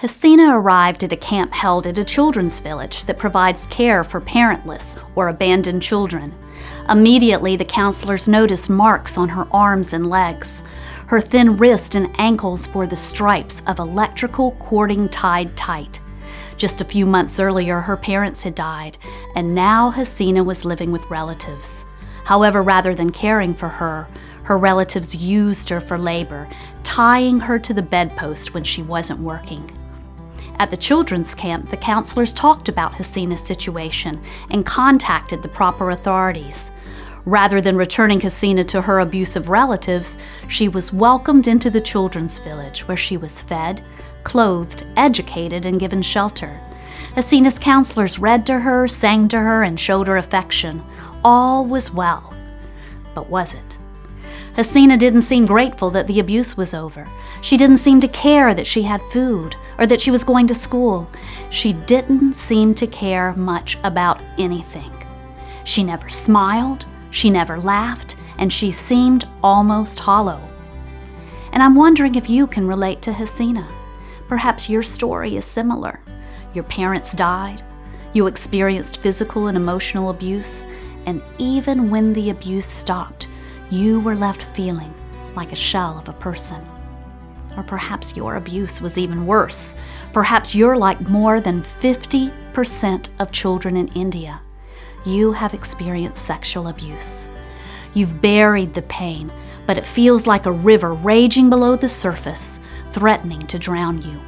Hasina arrived at a camp held at a children's village that provides care for parentless or abandoned children. Immediately, the counselors noticed marks on her arms and legs. Her thin wrists and ankles bore the stripes of electrical cording tied tight. Just a few months earlier, her parents had died, and now Hasina was living with relatives. However, rather than caring for her relatives used her for labor, tying her to the bedpost when she wasn't working. At the children's camp, the counselors talked about Hasina's situation and contacted the proper authorities. Rather than returning Hasina to her abusive relatives, she was welcomed into the children's village where she was fed, clothed, educated, and given shelter. Hasina's counselors read to her, sang to her, and showed her affection. All was well. But was it? Hasina didn't seem grateful that the abuse was over. She didn't seem to care that she had food or that she was going to school. She didn't seem to care much about anything. She never smiled, she never laughed, and she seemed almost hollow. And I'm wondering if you can relate to Hasina. Perhaps your story is similar. Your parents died, you experienced physical and emotional abuse, and even when the abuse stopped, you were left feeling like a shell of a person. Or perhaps your abuse was even worse. Perhaps you're like more than 50% of children in India. You have experienced sexual abuse. You've buried the pain, but it feels like a river raging below the surface, threatening to drown you.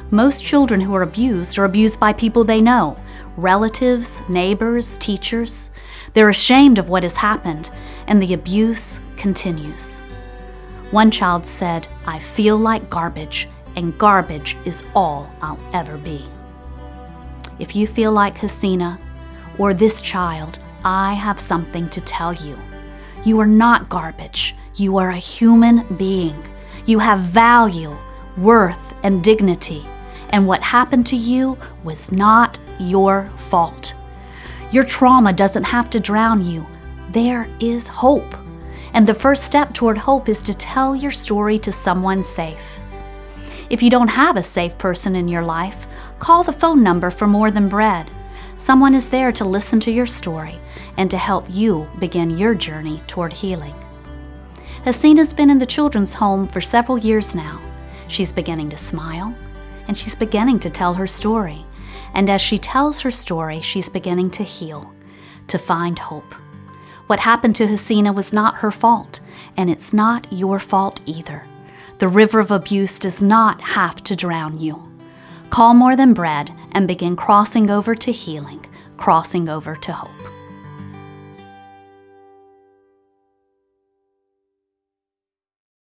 Most children who are abused by people they know, relatives, neighbors, teachers. They're ashamed of what has happened, and the abuse continues. One child said, "I feel like garbage, and garbage is all I'll ever be." If you feel like Hasina or this child, I have something to tell you. You are not garbage. You are a human being. You have value, worth, and dignity. And what happened to you was not your fault. Your trauma doesn't have to drown you. There is hope. And the first step toward hope is to tell your story to someone safe. If you don't have a safe person in your life, call the phone number for More Than Bread. Someone is there to listen to your story and to help you begin your journey toward healing. Hasina's been in the children's home for several years now. She's beginning to smile, and she's beginning to tell her story. And as she tells her story, she's beginning to heal, to find hope. What happened to Hasina was not her fault, and it's not your fault either. The river of abuse does not have to drown you. Call More Than Bread and begin crossing over to healing, crossing over to hope.